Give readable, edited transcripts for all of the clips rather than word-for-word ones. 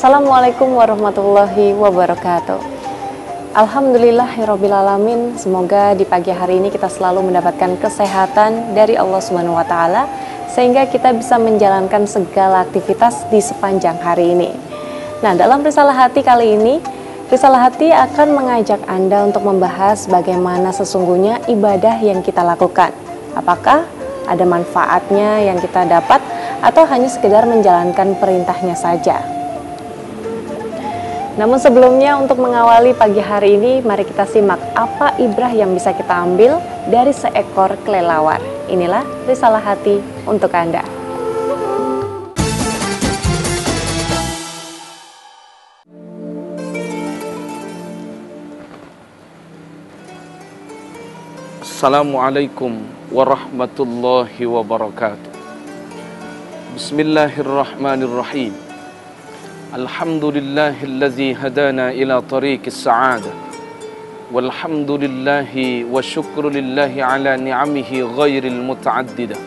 Assalamualaikum warahmatullahi wabarakatuh. Alhamdulillahirrabbilalamin. Semoga di pagi hari ini kita selalu mendapatkan kesehatan dari Allah Subhanahu wa Ta'ala, sehingga kita bisa menjalankan segala aktivitas di sepanjang hari ini. Nah, dalam Risalah Hati kali ini, Risalah Hati akan mengajak Anda untuk membahas bagaimana sesungguhnya ibadah yang kita lakukan. Apakah ada manfaatnya yang kita dapat atau hanya sekedar menjalankan perintahnya saja? Namun sebelumnya, untuk mengawali pagi hari ini, mari kita simak apa ibrah yang bisa kita ambil dari seekor kelelawar. Inilah Risalah Hati untuk Anda. Assalamualaikum warahmatullahi wabarakatuh. Bismillahirrahmanirrahim. Alhamdulillahillazi hadana ila tariqis sa'adah. Walhamdulillahi wa syukrulillahi ala ni'amihi ghairil muta'addidah.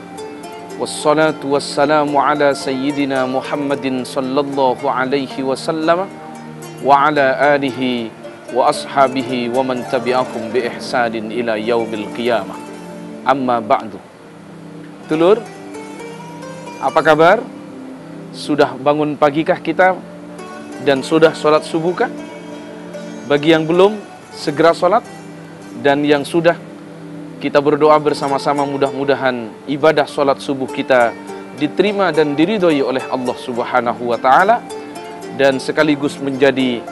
Wassalatu wassalamu ala sayyidina Muhammadin sallallahu alaihi wasallam wa ala alihi wa ashabihi wa man tabi'ahum bi ihsanin ila yaumil qiyamah. Amma ba'du. Dulur, apa kabar? Sudah bangun pagikah kita dan sudah sholat subuhkah? Bagi yang belum, segera sholat. Dan yang sudah, kita berdoa bersama-sama, mudah-mudahan ibadah sholat subuh kita diterima dan diridhoi oleh Allah Subhanahu wa Ta'ala, dan sekaligus menjadi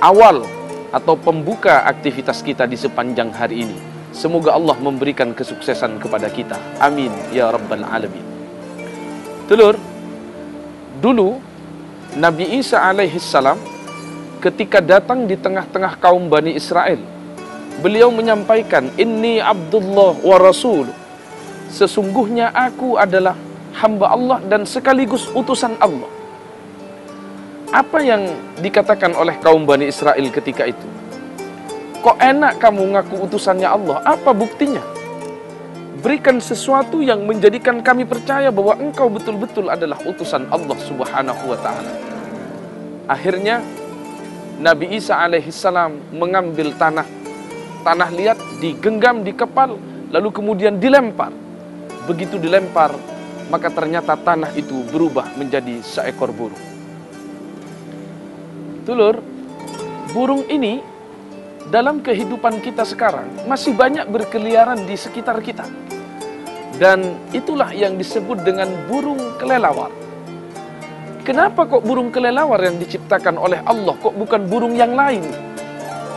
awal atau pembuka aktivitas kita di sepanjang hari ini. Semoga Allah memberikan kesuksesan kepada kita. Amin ya rabbal alamin. Telur, dulu Nabi Isa alaihissalam ketika datang di tengah-tengah kaum Bani Israel, beliau menyampaikan, Inni Abdullah wa Rasul. Sesungguhnya aku adalah hamba Allah dan sekaligus utusan Allah. Apa yang dikatakan oleh kaum Bani Israel ketika itu? Kok enak kamu ngaku utusannya Allah? Apa buktinya? Berikan sesuatu yang menjadikan kami percaya bahwa engkau betul-betul adalah utusan Allah Subhanahu wa Ta'ala. Akhirnya Nabi Isa alaihissalam mengambil tanah liat, digenggam di kepal, lalu kemudian dilempar. Begitu dilempar, maka ternyata tanah itu berubah menjadi seekor burung. Dulur, burung ini dalam kehidupan kita sekarang masih banyak berkeliaran di sekitar kita. Dan itulah yang disebut dengan burung kelelawar. Kenapa kok burung kelelawar yang diciptakan oleh Allah, kok bukan burung yang lain?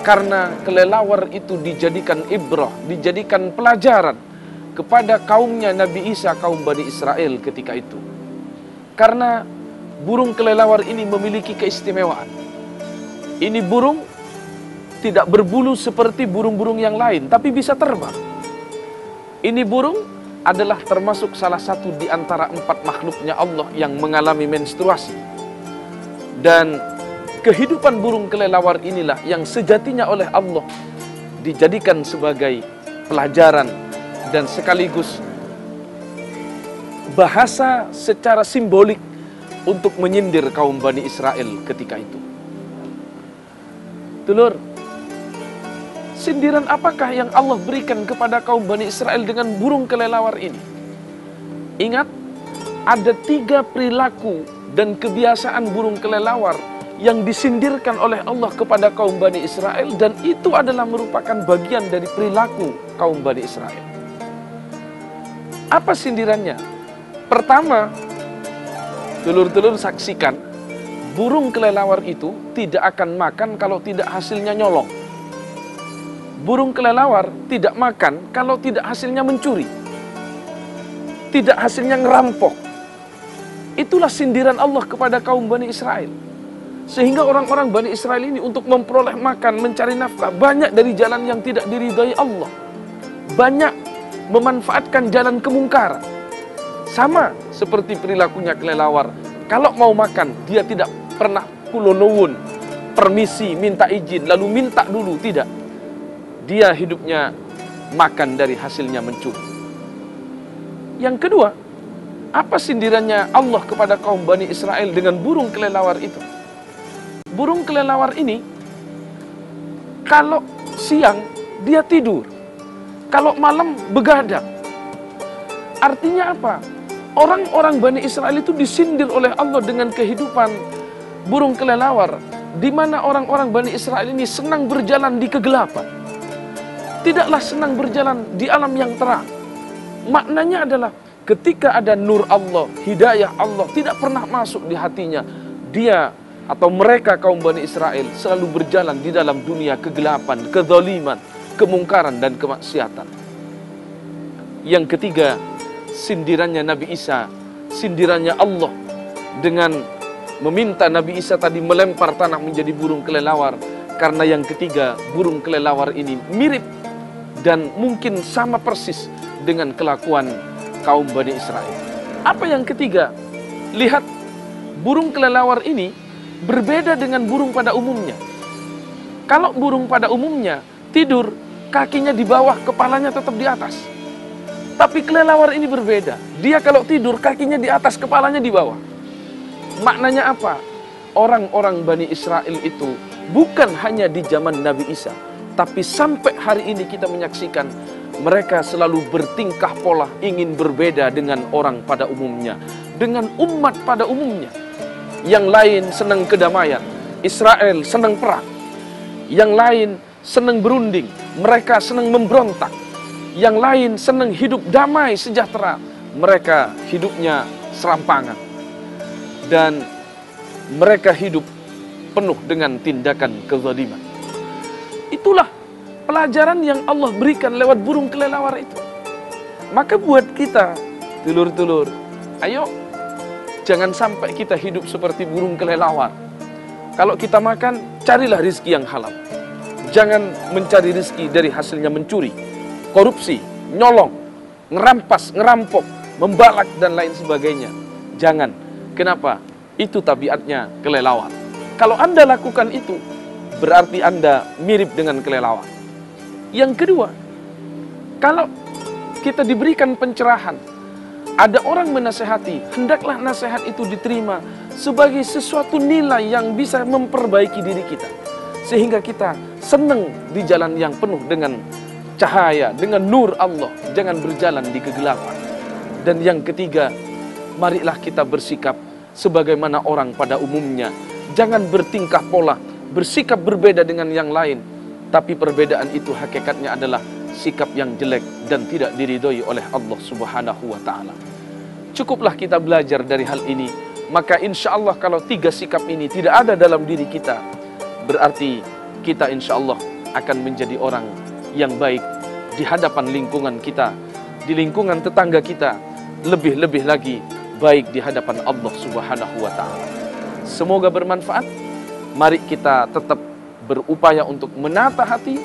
Karena kelelawar itu dijadikan ibrah, dijadikan pelajaran kepada kaumnya Nabi Isa, kaum Bani Israel ketika itu. Karena burung kelelawar ini memiliki keistimewaan. Ini burung tidak berbulu seperti burung-burung yang lain, tapi bisa terbang. Ini burung adalah termasuk salah satu di antara 4 makhluknya Allah yang mengalami menstruasi. Dan kehidupan burung kelelawar inilah yang sejatinya oleh Allah dijadikan sebagai pelajaran dan sekaligus bahasa secara simbolik untuk menyindir kaum Bani Israel ketika itu. Dulur, sindiran apakah yang Allah berikan kepada kaum Bani Israel dengan burung kelelawar ini? Ingat, ada 3 perilaku dan kebiasaan burung kelelawar yang disindirkan oleh Allah kepada kaum Bani Israel, dan itu adalah merupakan bagian dari perilaku kaum Bani Israel. Apa sindirannya? Pertama, telur-telur saksikan, burung kelelawar itu tidak akan makan kalau tidak hasilnya nyolong. Burung kelelawar tidak makan kalau tidak hasilnya mencuri, tidak hasilnya ngerampok. Itulah sindiran Allah kepada kaum Bani Israel. Sehingga orang-orang Bani Israel ini untuk memperoleh makan, mencari nafkah, banyak dari jalan yang tidak diridhai Allah. Banyak memanfaatkan jalan kemungkaran. Sama seperti perilakunya kelelawar. Kalau mau makan, dia tidak pernah kulonowun, permisi, minta izin, lalu minta dulu, tidak. Dia hidupnya makan dari hasilnya mencuri. Yang kedua, apa sindirannya Allah kepada kaum Bani Israel dengan burung kelelawar itu? burung kelelawar ini kalau siang dia tidur, kalau malam begadang. Artinya apa? Orang-orang Bani Israel itu disindir oleh Allah dengan kehidupan burung kelelawar, di mana orang-orang Bani Israel ini senang berjalan di kegelapan. Tidaklah senang berjalan di alam yang terang. Maknanya adalah ketika ada nur Allah, hidayah Allah tidak pernah masuk di hatinya, dia atau mereka kaum Bani Israel selalu berjalan di dalam dunia kegelapan, kezaliman, kemungkaran dan kemaksiatan. Yang ketiga, sindirannya Nabi Isa, sindirannya Allah dengan meminta Nabi Isa tadi melempar tanah menjadi burung kelelawar. Karena yang ketiga, burung kelelawar ini mirip dan mungkin sama persis dengan kelakuan kaum Bani Israel. Apa yang ketiga? Lihat, burung kelelawar ini berbeda dengan burung pada umumnya. Kalau burung pada umumnya tidur, kakinya di bawah, kepalanya tetap di atas. Tapi kelelawar ini berbeda. Dia kalau tidur, kakinya di atas, kepalanya di bawah. Maknanya apa? Orang-orang Bani Israel itu bukan hanya di zaman Nabi Isa, tapi sampai hari ini kita menyaksikan mereka selalu bertingkah pola ingin berbeda dengan orang pada umumnya, dengan umat pada umumnya. Yang lain senang kedamaian, Israel senang perang. Yang lain senang berunding, mereka senang memberontak. Yang lain senang hidup damai sejahtera, mereka hidupnya serampangan. Dan mereka hidup penuh dengan tindakan kezaliman. Itulah pelajaran yang Allah berikan lewat burung kelelawar itu. Maka buat kita, dulur-dulur, ayo jangan sampai kita hidup seperti burung kelelawar. Kalau kita makan, carilah rizki yang halal. Jangan mencari rizki dari hasilnya mencuri, korupsi, nyolong, ngerampas, ngerampok, membalak dan lain sebagainya. Jangan. Kenapa? Itu tabiatnya kelelawar. Kalau Anda lakukan itu, berarti Anda mirip dengan kelelawar. Yang kedua, kalau kita diberikan pencerahan, ada orang menasehati, hendaklah nasihat itu diterima sebagai sesuatu nilai yang bisa memperbaiki diri kita. Sehingga kita senang di jalan yang penuh dengan cahaya, dengan nur Allah. Jangan berjalan di kegelapan. Dan yang ketiga, marilah kita bersikap sebagaimana orang pada umumnya. Jangan bertingkah pola, bersikap berbeda dengan yang lain. Tapi perbedaan itu hakikatnya adalah sikap yang jelek dan tidak diridhoi oleh Allah Subhanahu wa ta'ala. Cukuplah kita belajar dari hal ini. Maka insya Allah kalau tiga sikap ini tidak ada dalam diri kita, berarti kita insya Allah akan menjadi orang yang baik di hadapan lingkungan kita, di lingkungan tetangga kita, lebih-lebih lagi baik di hadapan Allah Subhanahu wa ta'ala. Semoga bermanfaat. Mari kita tetap berupaya untuk menata hati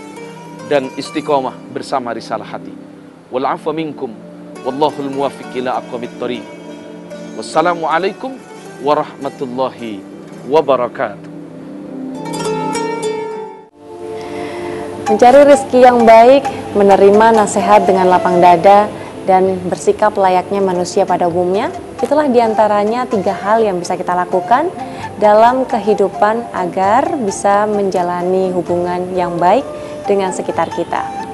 dan istiqomah bersama risalah hati. Wal 'afwa minkum wallahul muwaffiq ila aqwamit thoriq. Wassalamualaikum warahmatullahi wabarakatuh. Mencari rezeki yang baik, menerima nasihat dengan lapang dada, dan bersikap layaknya manusia pada umumnya, itulah diantaranya 3 hal yang bisa kita lakukan dalam kehidupan agar bisa menjalani hubungan yang baik dengan sekitar kita.